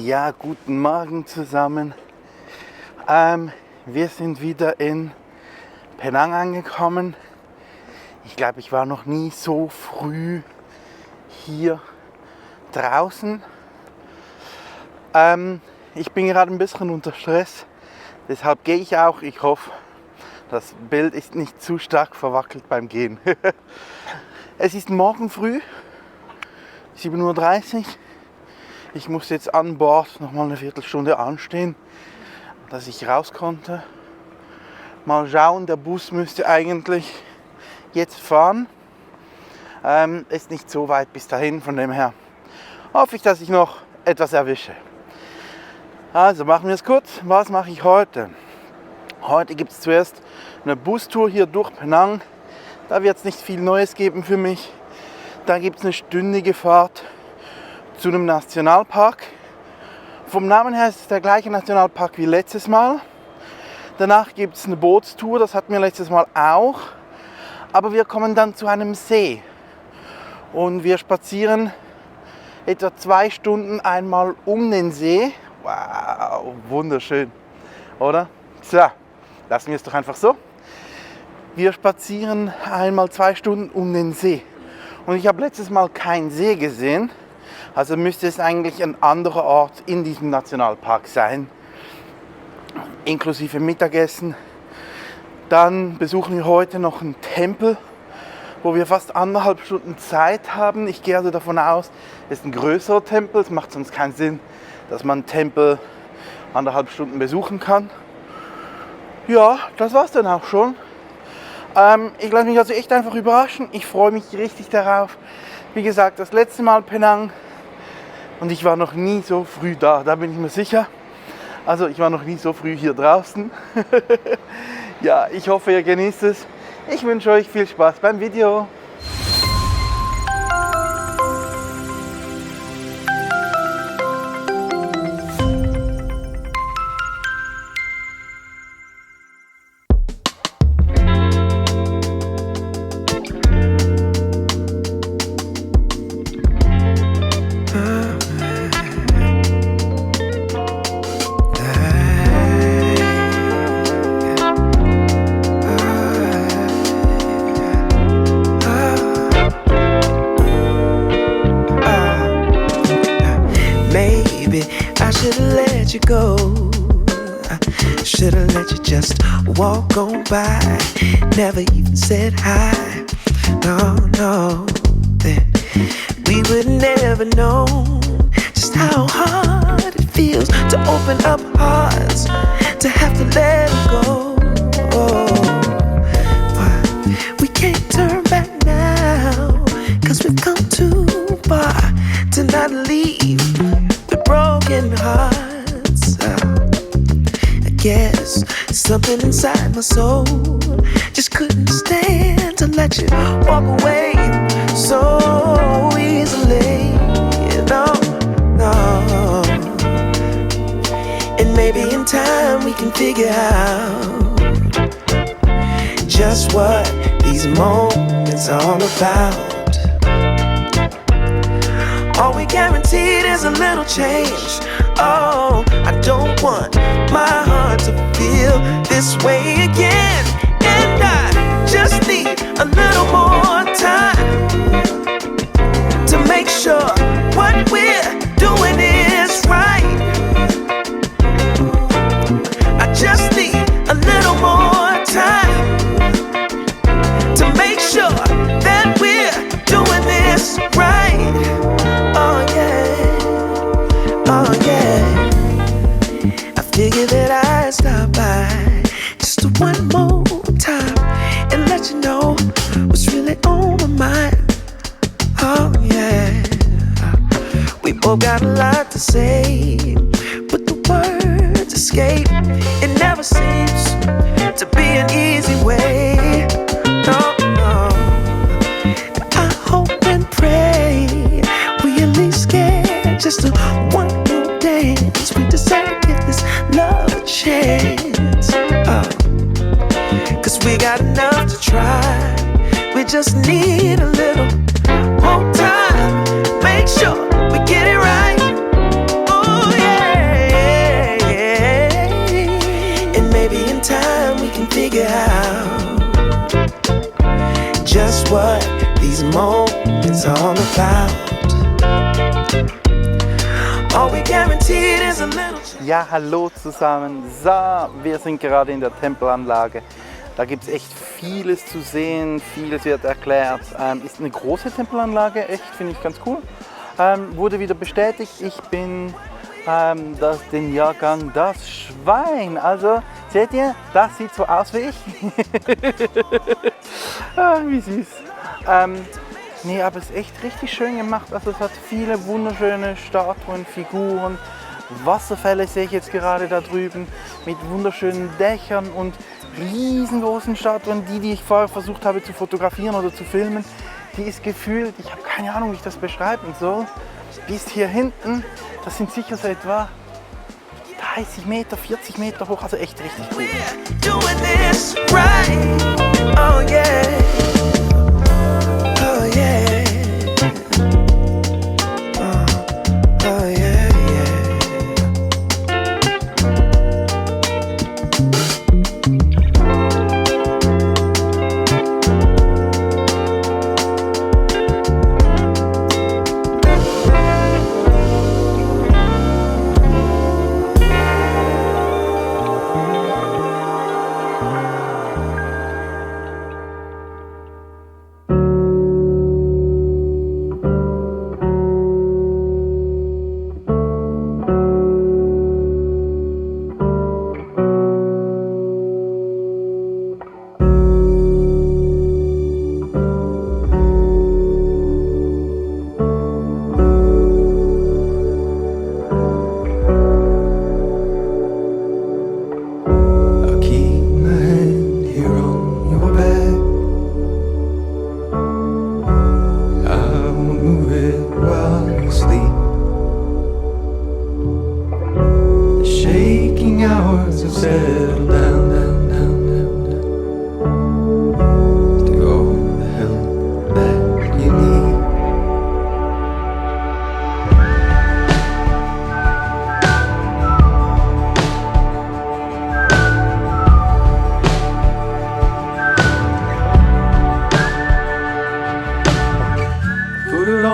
Ja, guten Morgen zusammen. Wir sind wieder in Penang angekommen. Ich glaube, ich war noch nie so früh hier draußen. Ich bin gerade ein bisschen unter Stress, deshalb gehe ich auch. Ich hoffe, das Bild ist nicht zu stark verwackelt beim Gehen. Es ist morgen früh, 7:30 Uhr. Ich muss jetzt an Bord noch mal eine Viertelstunde anstehen, dass ich raus konnte. Mal schauen, der Bus müsste eigentlich jetzt fahren. Ist nicht so weit bis dahin, von dem her hoffe ich, dass ich noch etwas erwische. Also machen wir es kurz. Was mache ich heute? Heute gibt es zuerst eine Bustour hier durch Penang. Da wird es nicht viel Neues geben für mich. Da gibt es eine stündige Fahrt zu einem Nationalpark. Vom Namen her ist es der gleiche Nationalpark wie letztes Mal. Danach gibt es eine Bootstour, das hatten wir letztes Mal auch. Aber wir kommen dann zu einem See. Und wir spazieren etwa 2 Stunden einmal um den See. Wow, wunderschön, oder? So, lassen wir es doch einfach so. Wir spazieren einmal 2 Stunden um den See. Und ich habe letztes Mal keinen See gesehen. Also müsste es eigentlich ein anderer Ort in diesem Nationalpark sein, inklusive Mittagessen. Dann besuchen wir heute noch einen Tempel, wo wir fast 1,5 Stunden Zeit haben. Ich gehe also davon aus, es ist ein größerer Tempel. Es macht sonst keinen Sinn, dass man einen Tempel 1,5 Stunden besuchen kann. Ja, das war's dann auch schon. Ich lasse mich also echt einfach überraschen. Ich freue mich richtig darauf. Wie gesagt, das letzte Mal Penang. Und ich war noch nie so früh da bin ich mir sicher. Also ich war noch nie so früh hier draußen. Ja, ich hoffe, ihr genießt es. Ich wünsche euch viel Spaß beim Video. You go. I should've let you just walk on by. Never even said hi. No, then we would never know just how hard it feels to open up hearts, to have to let go. But we can't turn back now, 'cause we've come too far to not leave the broken heart. I guess something inside my soul just couldn't stand to let you walk away so easily. No. And maybe in time we can figure out just what these moments are all about. All we guaranteed is a little change. Oh, I don't want my heart to feel this way again. And I just need a little more time to make sure what we're doing is right. I just need a little more time to make sure that we're doing this right. Oh yeah. I figured that I'd stop by just one more time and let you know what's really on my mind. Oh yeah. We both got a lot to say, but the words escape. It never seems to be an easy way. No. I hope and pray we at least get just one more dance. We deserve to give this love a chance. 'Cause we got enough to try. We just need a little more time. Make sure we get it right. Oh yeah. it's all about. All we guaranteed is a little. Ja, hallo zusammen. So, wir sind gerade in der Tempelanlage. Da gibt es echt vieles zu sehen, vieles wird erklärt. Ist eine große Tempelanlage, echt, finde ich ganz cool. Wurde wieder bestätigt, ich bin den Jahrgang Das Schwein. Also, seht ihr, das sieht so aus wie ich. Wie süß. Nee, aber es ist echt richtig schön gemacht. Also es hat viele wunderschöne Statuen, Figuren. Wasserfälle sehe ich jetzt gerade da drüben mit wunderschönen Dächern und riesengroßen Statuen, die ich vorher versucht habe zu fotografieren oder zu filmen. Die ist gefühlt, ich habe keine Ahnung, wie ich das beschreiben soll, bis hier hinten, das sind sicher so etwa 30 Meter, 40 Meter hoch, also echt richtig cool. We're doing this right. Oh yeah. Oh yeah. Oh yeah, yeah.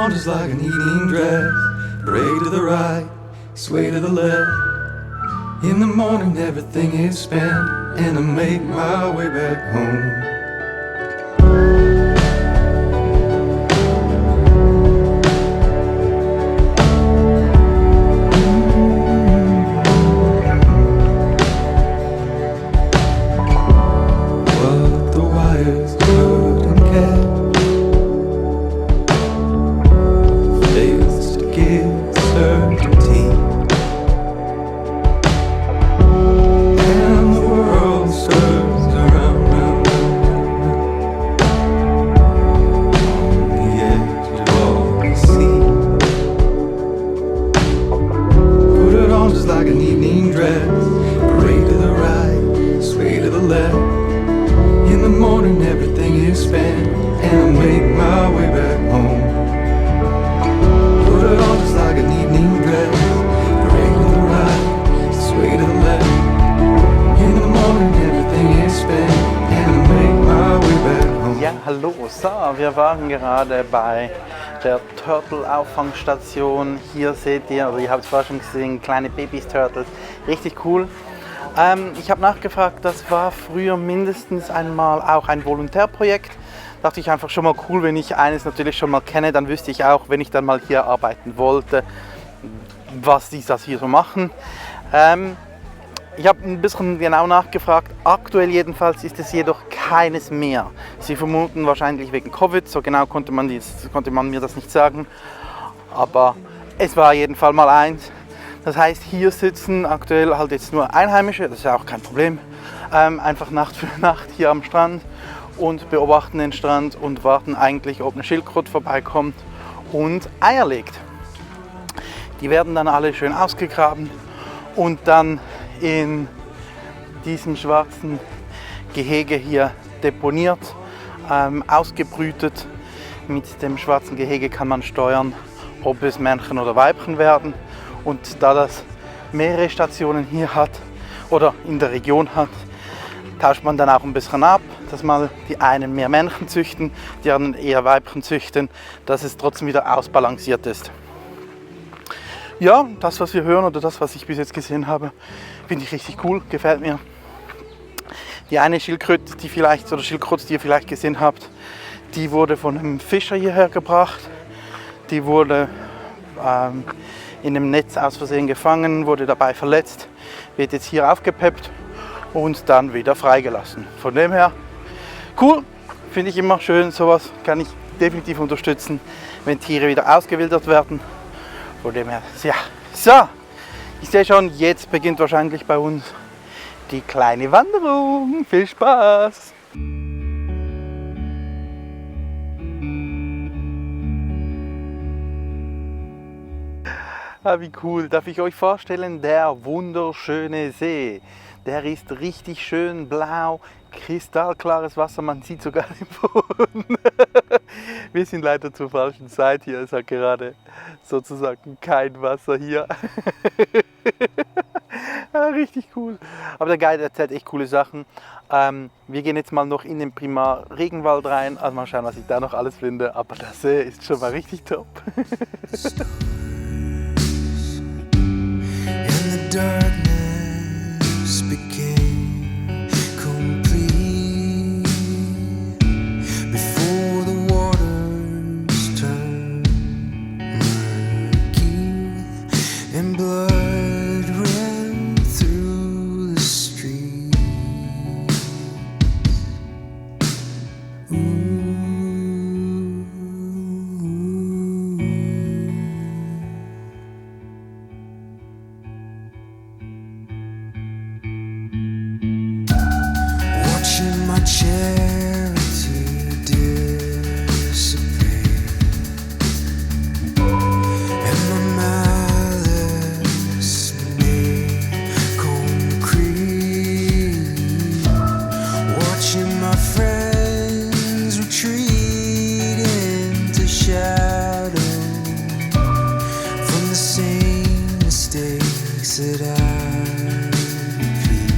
Just like an evening dress, break to the right, sway to the left. In the morning everything is spent, and I make my way back home. What the wires couldn't catch fails to give certainty, and the world serves around, round, round, on the edge of all we see. Put it on just like an evening dress, break to the right, sway to the left. In the morning everything is spent, and I make my way back home. Put it on just like an evening dress, break to the right, sway to the left. In the morning everything is spent, and I make my way back home. Ja, hallo. So, wir waren gerade bei der Turtle-Auffangstation. Hier seht ihr, oder ihr habt es vorher schon gesehen, kleine Babys-Turtles. Richtig cool. Ich habe nachgefragt, das war früher mindestens einmal auch ein Volontärprojekt. Dachte ich einfach schon mal cool, wenn ich eines natürlich schon mal kenne, dann wüsste ich auch, wenn ich dann mal hier arbeiten wollte, was die das hier so machen. Ich habe ein bisschen genau nachgefragt, aktuell jedenfalls ist es jedoch keines mehr. Sie vermuten wahrscheinlich wegen Covid, so genau konnte man mir das nicht sagen, aber es war jedenfalls mal eins. Das heißt, hier sitzen aktuell halt jetzt nur Einheimische, das ist ja auch kein Problem, einfach Nacht für Nacht hier am Strand und beobachten den Strand und warten eigentlich, ob eine Schildkröte vorbeikommt und Eier legt. Die werden dann alle schön ausgegraben und dann in diesem schwarzen Gehege hier deponiert, ausgebrütet. Mit dem schwarzen Gehege kann man steuern, ob es Männchen oder Weibchen werden. Und da das mehrere Stationen hier hat oder in der Region hat, tauscht man dann auch ein bisschen ab. dass mal die einen mehr Männchen züchten, die anderen eher Weibchen züchten, dass es trotzdem wieder ausbalanciert ist. Ja, das, was wir hören oder das, was ich bis jetzt gesehen habe, finde ich richtig cool, gefällt mir. Die eine Schildkröte, die ihr vielleicht gesehen habt, die wurde von einem Fischer hierher gebracht. Die wurde in einem Netz aus Versehen gefangen, wurde dabei verletzt, wird jetzt hier aufgepeppt und dann wieder freigelassen. Von dem her, cool, finde ich immer schön, sowas kann ich definitiv unterstützen, wenn Tiere wieder ausgewildert werden. Von dem her, ja. So, ich sehe schon, jetzt beginnt wahrscheinlich bei uns die kleine Wanderung. Viel Spaß! Ah, wie cool, darf ich euch vorstellen, der wunderschöne See. Der ist richtig schön blau, kristallklares Wasser, man sieht sogar den Boden. Wir sind leider zur falschen Zeit hier, es hat gerade sozusagen kein Wasser hier. Ja, richtig cool. Aber der Guide erzählt echt coole Sachen. Wir gehen jetzt mal noch in den Primar Regenwald rein, also mal schauen, was ich da noch alles finde. Aber der See ist schon mal richtig top. And the darkness became complete before the waters turned murky and blood ran through the streets. Watching my charity dissipate and my malice made concrete. Watching my friends retreat into shadow from the same mistakes that I repeat.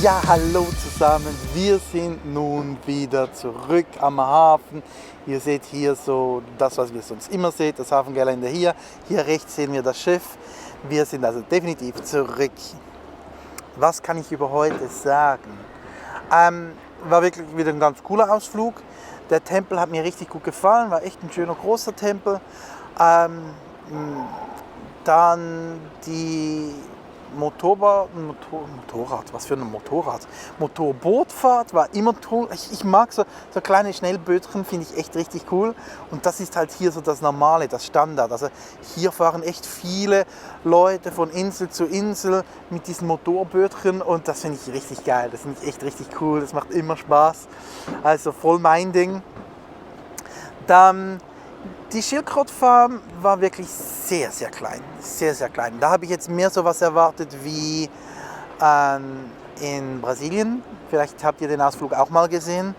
Ja, hallo zusammen. Wir sind nun wieder zurück am Hafen. Ihr seht hier so das, was wir sonst immer seht, das Hafengelände hier. Hier rechts sehen wir das Schiff. Wir sind also definitiv zurück. Was kann ich über heute sagen? War wirklich wieder ein ganz cooler Ausflug. Der Tempel hat mir richtig gut gefallen, war echt ein schöner großer Tempel. Dann die Motorbootfahrt war immer toll. Ich mag so kleine Schnellbötchen, finde ich echt richtig cool. Und das ist halt hier so das Normale, das Standard. Also hier fahren echt viele Leute von Insel zu Insel mit diesen Motorbötchen und das finde ich richtig geil. Das finde ich echt richtig cool, das macht immer Spaß. Also voll mein Ding. Dann die Schildkrötenfarm war wirklich sehr, sehr klein. Sehr, sehr klein. Da habe ich jetzt mehr so was erwartet wie in Brasilien. Vielleicht habt ihr den Ausflug auch mal gesehen,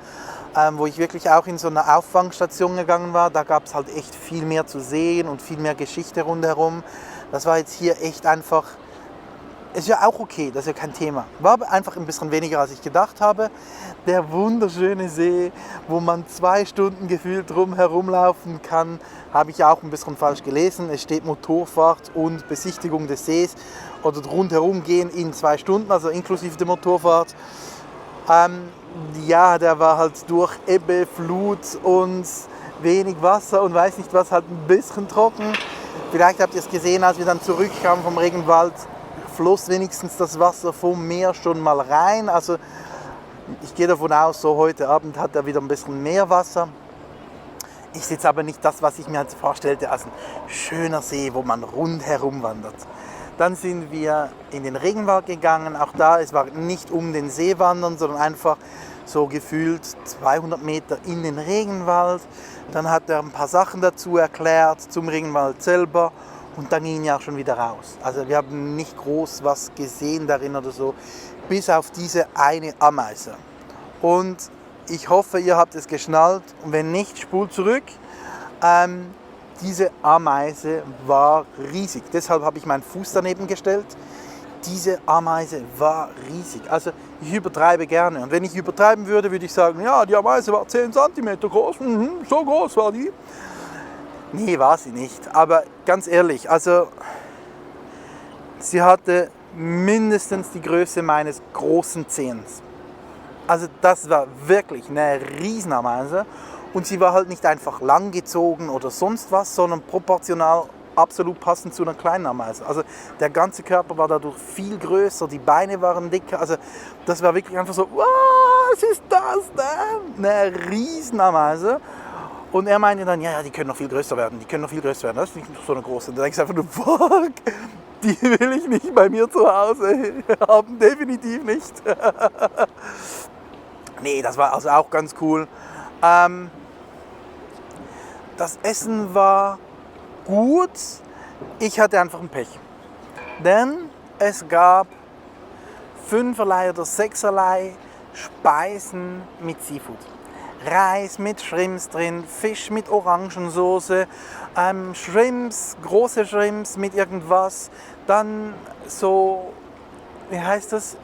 wo ich wirklich auch in so eine Auffangstation gegangen war. Da gab es halt echt viel mehr zu sehen und viel mehr Geschichte rundherum. Das war jetzt hier echt einfach, ist ja auch okay, das ist ja kein Thema. War aber einfach ein bisschen weniger, als ich gedacht habe. Der wunderschöne See, wo man 2 Stunden gefühlt herumlaufen kann, habe ich auch ein bisschen falsch gelesen. Es steht Motorfahrt und Besichtigung des Sees oder rundherum gehen in 2 Stunden, also inklusive der Motorfahrt. Ja, der war halt durch Ebbe, Flut und wenig Wasser und weiß nicht was, halt ein bisschen trocken. Vielleicht habt ihr es gesehen, als wir dann zurückkamen vom Regenwald, floss wenigstens das Wasser vom Meer schon mal rein. Also ich gehe davon aus, so heute Abend hat er wieder ein bisschen mehr Wasser. Ist jetzt aber nicht das, was ich mir jetzt vorstellte, als ein schöner See, wo man rundherum wandert. Dann sind wir in den Regenwald gegangen. Auch da, es war nicht um den See wandern, sondern einfach so gefühlt 200 Meter in den Regenwald. Dann hat er ein paar Sachen dazu erklärt, zum Regenwald selber. Und dann ging er auch schon wieder raus. Also wir haben nicht groß was gesehen darin oder so, bis auf diese eine Ameise. Und ich hoffe, ihr habt es geschnallt. Und wenn nicht, spult zurück. Diese Ameise war riesig. Deshalb habe ich meinen Fuß daneben gestellt. Diese Ameise war riesig. Also ich übertreibe gerne. Und wenn ich übertreiben würde, würde ich sagen, ja, die Ameise war 10 cm groß. So groß war die. Nee, war sie nicht. Aber ganz ehrlich, also sie hatte mindestens die Größe meines großen Zehens. Also das war wirklich eine Riesenameise. Und sie war halt nicht einfach langgezogen oder sonst was, sondern proportional absolut passend zu einer kleinen Ameise. Also der ganze Körper war dadurch viel größer, die Beine waren dicker. Also das war wirklich einfach so, was ist das denn? Eine Riesenameise. Und er meinte dann, ja, die können noch viel größer werden, das ist nicht so eine große. Und da denkst du einfach nur, fuck, die will ich nicht bei mir zu Hause haben, definitiv nicht. Nee, das war also auch ganz cool. Das Essen war gut, ich hatte einfach ein Pech. Denn es gab 5erlei oder 6erlei Speisen mit Seafood. Reis mit Shrimps drin, Fisch mit Orangensoße, Shrimps, große Shrimps mit irgendwas, dann so, wie heißt das?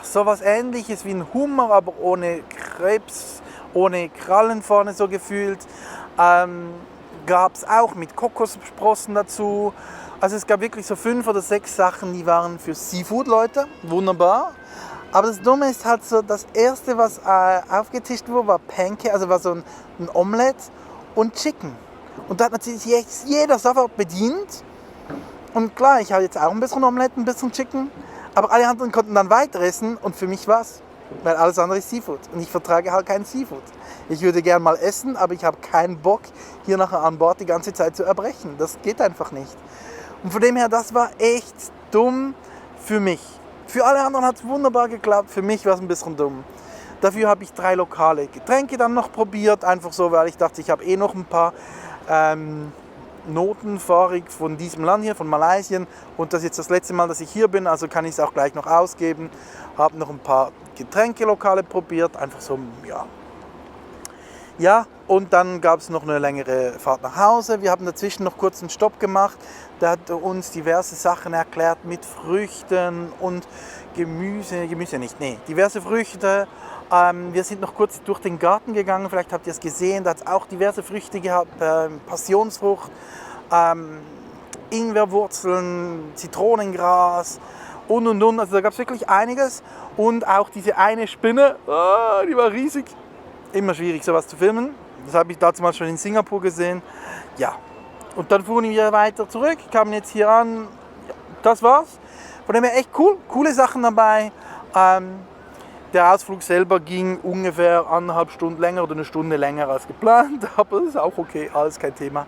Sowas ähnliches wie ein Hummer, aber ohne Krebs, ohne Krallen vorne so gefühlt. Gab es auch mit Kokossprossen dazu. Also es gab wirklich so 5 oder 6 Sachen, die waren für Seafood-Leute, wunderbar. Aber das Dumme ist halt so, das erste, was aufgetischt wurde, war Pancake, also war so ein Omelett und Chicken. Und da hat natürlich jetzt jeder sofort bedient. Und klar, ich habe jetzt auch ein bisschen Omelett, ein bisschen Chicken. Aber alle anderen konnten dann weiter essen und für mich war's, weil alles andere ist Seafood. Und ich vertrage halt kein Seafood. Ich würde gern mal essen, aber ich habe keinen Bock, hier nachher an Bord die ganze Zeit zu erbrechen. Das geht einfach nicht. Und von dem her, das war echt dumm für mich. Für alle anderen hat es wunderbar geklappt, für mich war es ein bisschen dumm. Dafür habe ich 3 lokale Getränke dann noch probiert, einfach so, weil ich dachte, ich habe noch ein paar Noten fahrig von diesem Land hier, von Malaysia. Und das ist jetzt das letzte Mal, dass ich hier bin, also kann ich es auch gleich noch ausgeben. Habe noch ein paar Getränkelokale probiert, einfach so, ja. Ja, und dann gab es noch eine längere Fahrt nach Hause. Wir haben dazwischen noch kurz einen Stopp gemacht. Da hat er uns diverse Sachen erklärt mit Früchten und Gemüse nicht, nee, diverse Früchte. Wir sind noch kurz durch den Garten gegangen, vielleicht habt ihr es gesehen, da hat es auch diverse Früchte gehabt, Passionsfrucht, Ingwerwurzeln, Zitronengras und. Also da gab es wirklich einiges. Und auch diese eine Spinne, die war riesig. Immer schwierig, sowas zu filmen. Das habe ich damals schon in Singapur gesehen. Ja, und dann fuhren wir weiter zurück, kamen jetzt hier an. Ja, das war's. Von dem her echt cool, coole Sachen dabei. Der Ausflug selber ging ungefähr 1,5 Stunden länger oder 1 Stunde länger als geplant, aber das ist auch okay, alles kein Thema.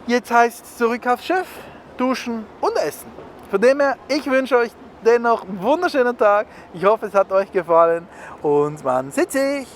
Jetzt heißt es zurück aufs Schiff, duschen und essen. Von dem her, ich wünsche euch dennoch einen wunderschönen Tag. Ich hoffe, es hat euch gefallen und man sieht sich.